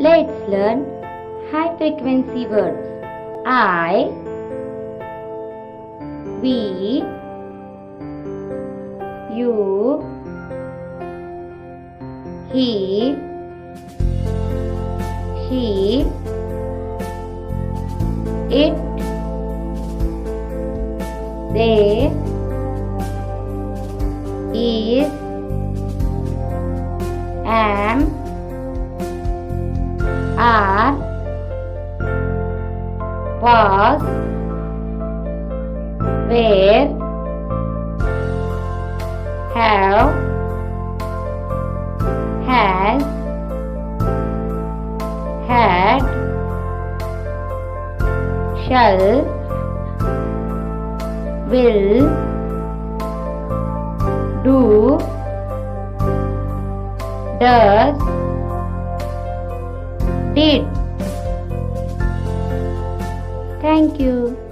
Let's learn high frequency words. I, we, you, he, she, it, they, is, am, are, was, were, have, has, had, shall, will, do, does, did. Thank you.